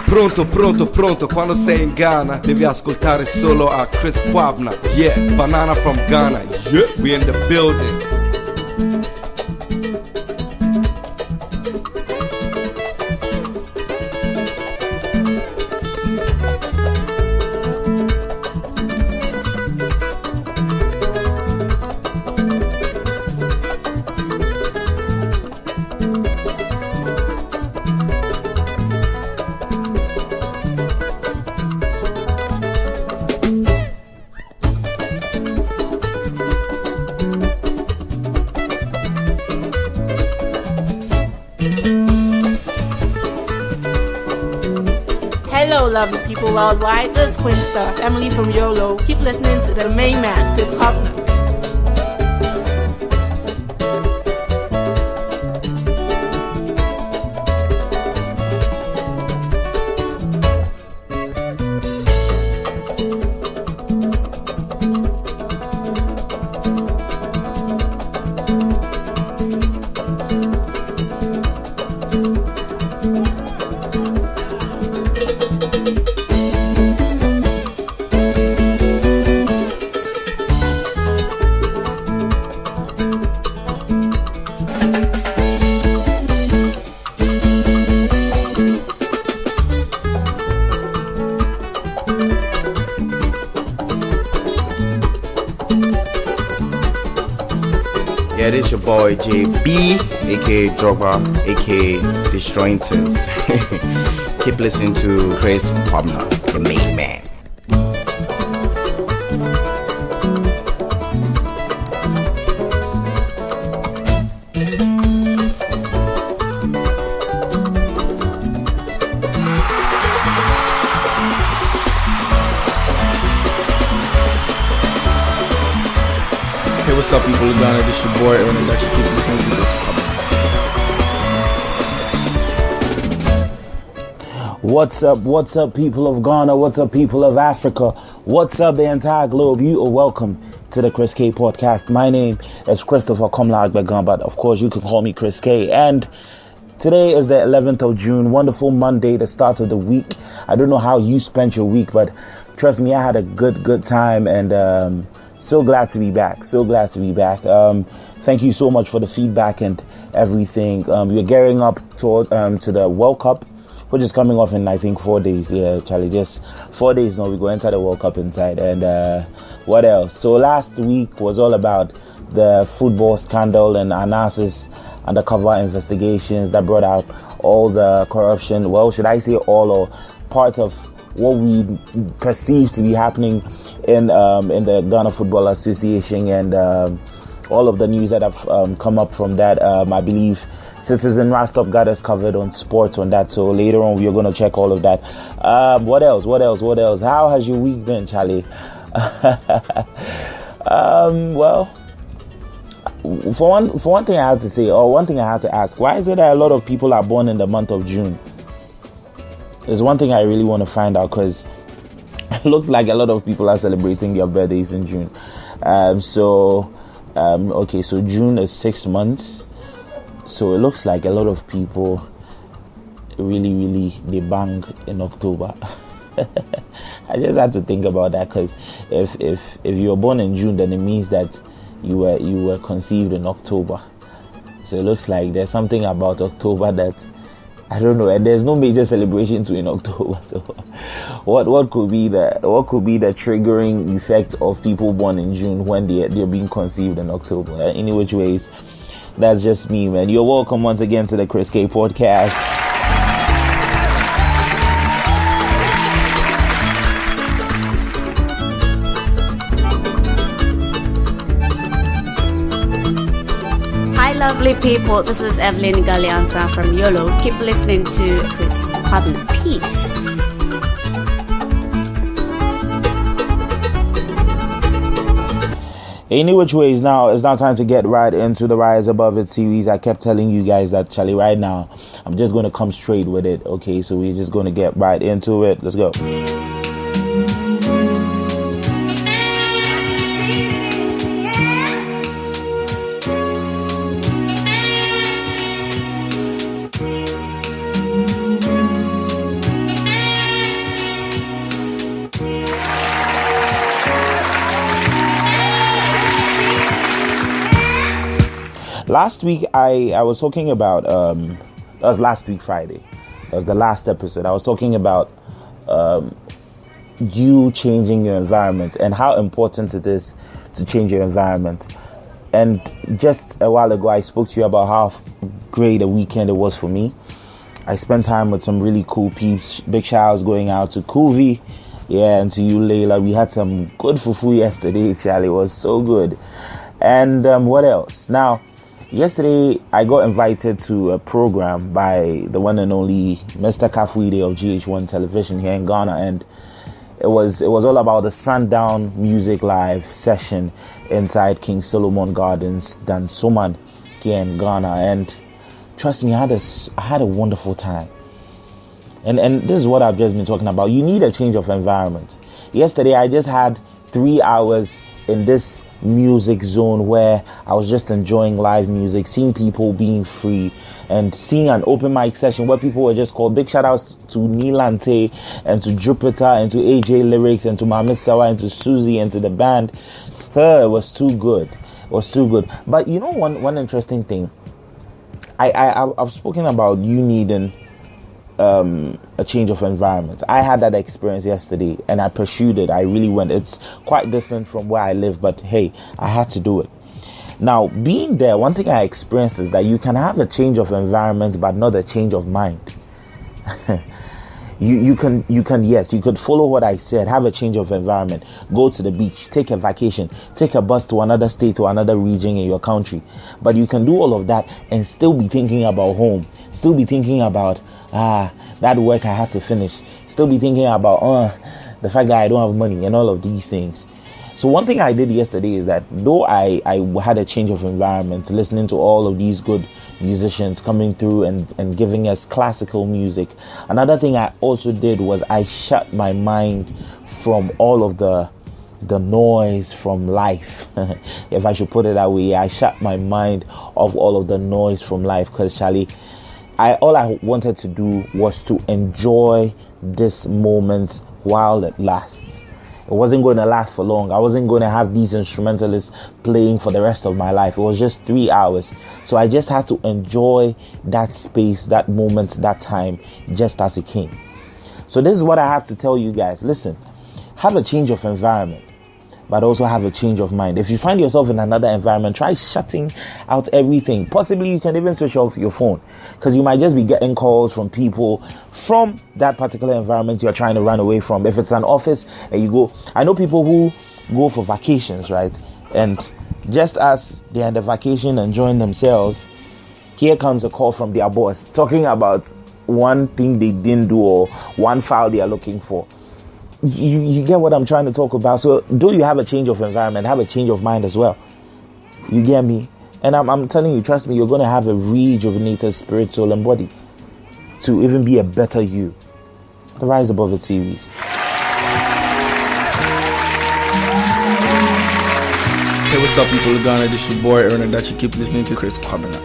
Pronto, quando sei in Ghana devi ascoltare solo a Chris Kwabna. Yeah, Banana from Ghana. Yeah, we in the building. Lovely people worldwide, this is Queen Star, Emily from YOLO. Keep listening to the main man, Chris Kwabna. Yeah, this your boy JB, aka Dromo, aka Destroying Things. Keep listening to Chris Kwabna, the main man. Hey, what's up, people of Ghana? This your boy Aaron, and actually keep listening to this. What's up, people of Ghana? What's up, people of Africa? What's up, the entire globe? You are welcome to the Chris K podcast. My name is Christopher Komla, but of course you can call me Chris K. And today is the 11th of June, wonderful Monday, the start of the week. I don't know how you spent your week, but trust me, I had a good time, and so glad to be back. Thank you so much for the feedback and everything. We're gearing up to the World Cup, which is coming off in, I think, 4 days. Yeah, Charlie, just 4 days now. We go enter the World Cup inside. And what else? So last week was all about the football scandal and analysis, undercover investigations that brought out all the corruption. Well, should I say all or part of what we perceive to be happening in the Ghana Football Association, and all of the news that have come up from that. I believe Citizen Rastop got us covered on sports on that, so later on we are going to check all of that. What else? How has your week been, Charlie? Well, for one thing I have to say, or one thing I have to ask, why is it that a lot of people are born in the month of June? There's one thing I really want to find out, because it looks like a lot of people are celebrating their birthdays in June. So June is 6 months. So it looks like a lot of people really they bang in October. I just had to think about that, because if you were born in June, then it means that you were conceived in October. So it looks like there's something about October that I don't know, and there's no major celebration too in October. So what could be the triggering effect of people born in June when they're being conceived in October? Any which ways, that's just me, man. You're welcome once again to the Chris K podcast. Lovely people, this is Evelyn Galiansa from YOLO. Keep listening to Chris Kwabna. Peace. Any which way is now, it's now time to get right into the Rise Above It series. I kept telling you guys that, Charlie, right now, I'm just going to come straight with it. Okay, so we're just going to get right into it. Let's go. Last week, I was talking about, that was last week, Friday. That was the last episode. I was talking about you changing your environment and how important it is to change your environment. And just a while ago, I spoke to you about how great a weekend it was for me. I spent time with some really cool peeps. Big shout outs going out to Kuvi, and to you, Layla. We had some good fufu yesterday, Charlie. It was so good. And what else? Now, yesterday I got invited to a program by the one and only Mr. Kafuide of GH1 Television here in Ghana, and it was all about the Sundown Music Live session inside King Solomon Gardens, Dansoman, here in Ghana. And trust me, I had a wonderful time. And this is what I've just been talking about. You need a change of environment. Yesterday, I just had 3 hours in this music zone where I was just enjoying live music, seeing people being free, and seeing an open mic session where people were just called. Big shout outs to Nilante and to Jupiter and to AJ Lyrics and to Mami Sawa and to Susie and to the band. It was too good. It was too good. But you know, one interesting thing. I've spoken about you needing a change of environment. I had that experience yesterday and I pursued it. I really went. It's quite distant from where I live, but hey, I had to do it. Now, being there, one thing I experienced is that you can have a change of environment, but not a change of mind. You could follow what I said, have a change of environment, go to the beach, take a vacation, take a bus to another state or another region in your country. But you can do all of that and still be thinking about home, still be thinking about that work I had to finish, still be thinking about the fact that I don't have money and all of these things. So one thing I did yesterday is that though I had a change of environment, listening to all of these good musicians coming through and giving us classical music, another thing I also did was I shut my mind from all of the noise from life. If I should put it that way, I shut my mind off all of the noise from life, because Charlie, all I wanted to do was to enjoy this moment while it lasts. It wasn't going to last for long. I wasn't going to have these instrumentalists playing for the rest of my life. It was just 3 hours. So I just had to enjoy that space, that moment, that time, just as it came. So this is what I have to tell you guys. Listen, have a change of environment, but also have a change of mind. If you find yourself in another environment, try shutting out everything. Possibly you can even switch off your phone, because you might just be getting calls from people from that particular environment you're trying to run away from. If it's an office and you go, I know people who go for vacations, right? And just as they're on the vacation enjoying themselves, here comes a call from their boss talking about one thing they didn't do or one file they are looking for. You get what I'm trying to talk about. So do you have a change of environment, have a change of mind as well? You get me? And I'm telling you, trust me, you're going to have a rejuvenated spirit, soul and body to even be a better you. The Rise Above It series. Hey, what's up, people of Ghana? This your boy Erna that you keep listening to Chris Kwabena.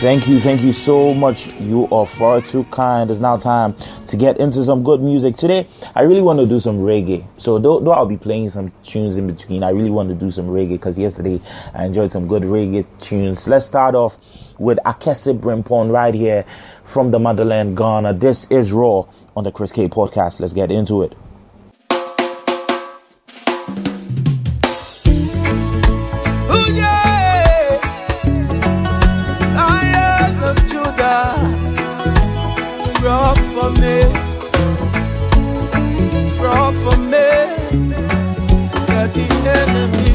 Thank you so much. You are far too kind. It's now time to get into some good music. Today, I really want to do some reggae. So though I'll be playing some tunes in between, I really want to do some reggae because yesterday I enjoyed some good reggae tunes. Let's start off with Akesse Brempong right here from the motherland, Ghana. This is Raw on the Chris K podcast. Let's get into it.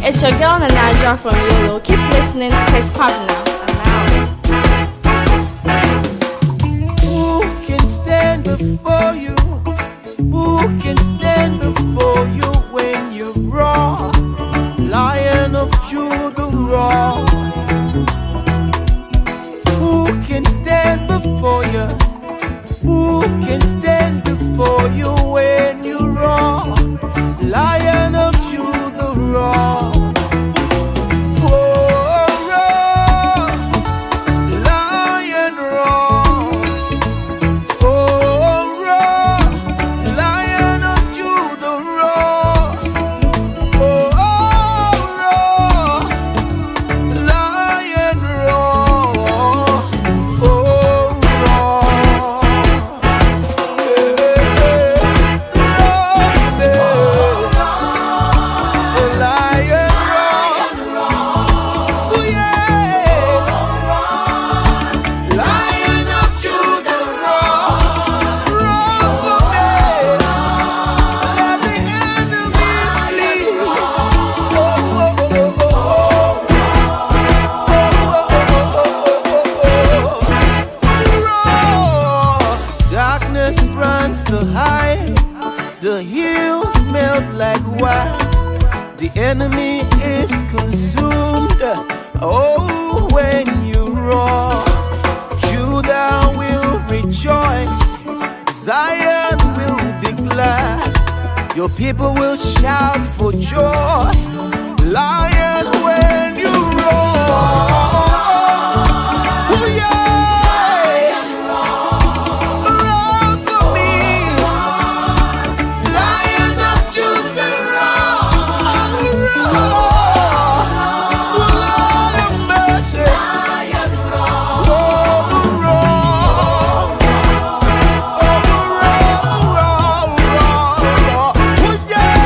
It's your girl Nanaja from Yolo. Keep listening to Chris Kwabena. Who can stand before you? Who can stand before you when you're raw? Lion of Judah raw. Who can stand before you? Who can stand before you when you're raw? Lion of Judah raw. Oh, raw. battles melt like wax. The enemy is consumed. Oh, when you roar, Judah will rejoice, Zion will be glad. Your people will shout for joy, Lion, when you roar. Oh, yeah. Roar for me, Lion of Judah, roar. Lord of mercy, roar, roar. Oh, roar, roar, roar. Oh, yeah.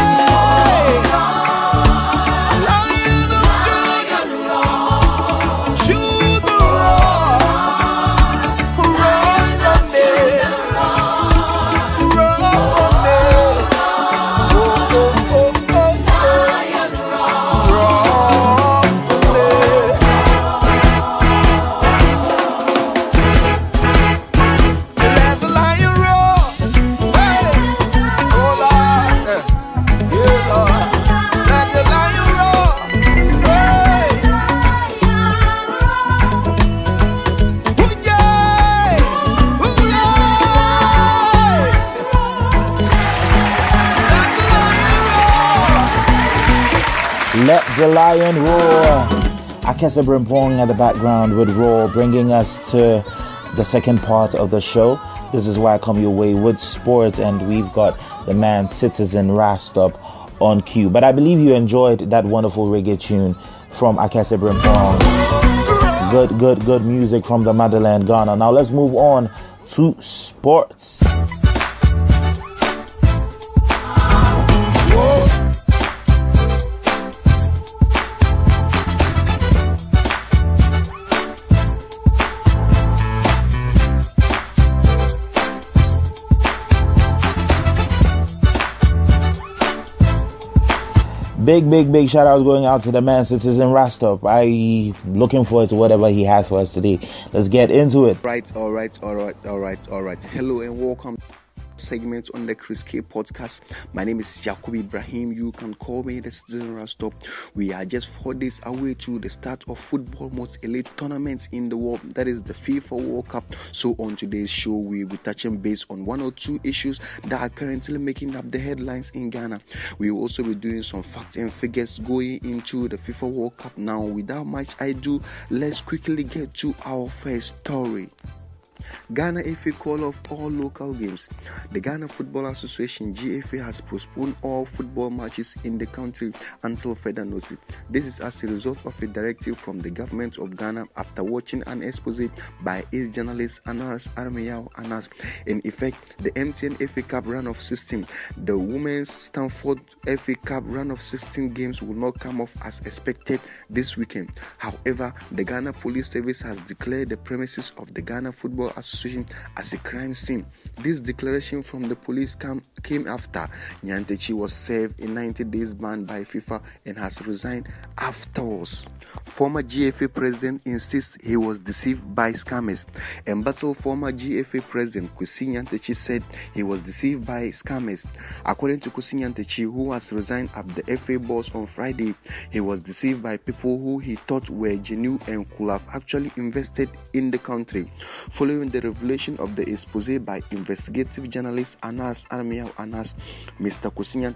Lion of Judah, Judah, roar. Roar for me, roar for me. Oh, oh, oh, oh, oh. Roar for me. Let the lion roar. Hey. Oh, Lord. Yeah, Lord. Let the lion roar. Hey. Oh, yeah. Oh, yeah. Let the lion roar. Let the lion roar. Akesse Brempong at the background with Roar, bringing us to the second part of the show. This is why I come your way with sports, and we've got the man Citizen Rastop on cue. But I believe you enjoyed that wonderful reggae tune from Akesse Brempong. Good music from the motherland, Ghana. Now let's move on to sports. Big shout outs going out to the man Citizen Rastop. I looking forward to whatever he has for us today. Let's get into it. All right. Hello and welcome to segment on the Chris K podcast. My name is Yakubu Ibrahim. You can call me the Citizen Rastop. We are just 4 days away to the start of football most elite tournaments in the world. That is the FIFA World Cup. So on today's show, we'll be touching base on one or two issues that are currently making up the headlines in Ghana. We will also be doing some facts and figures going into the FIFA World Cup. Now, without much ado, let's quickly get to our first story. Ghana FA call off all local games. The Ghana Football Association GFA has postponed all football matches in the country until further notice. This is as a result of a directive from the government of Ghana after watching an expose by its journalist Anas Armeyao Anas. In effect, the MTN FA Cup run of 16, the Women's Stanford FA Cup run of 16 games will not come off as expected this weekend. However, the Ghana Police Service has declared the premises of the Ghana Football Association as a crime scene. This declaration from the police came after Nyantechi was served a 90 days ban by FIFA and has resigned afterwards. Former GFA president insists he was deceived by scammers. Embattled former GFA president Kusi Nyantechi said he was deceived by scammers. According to Kusi Nyantechi, who has resigned at the FA boss on Friday, he was deceived by people who he thought were genuine and could have actually invested in the country. Following the revelation of the expose by investigative journalist Anas Armeyao Anas, Mr. Kusi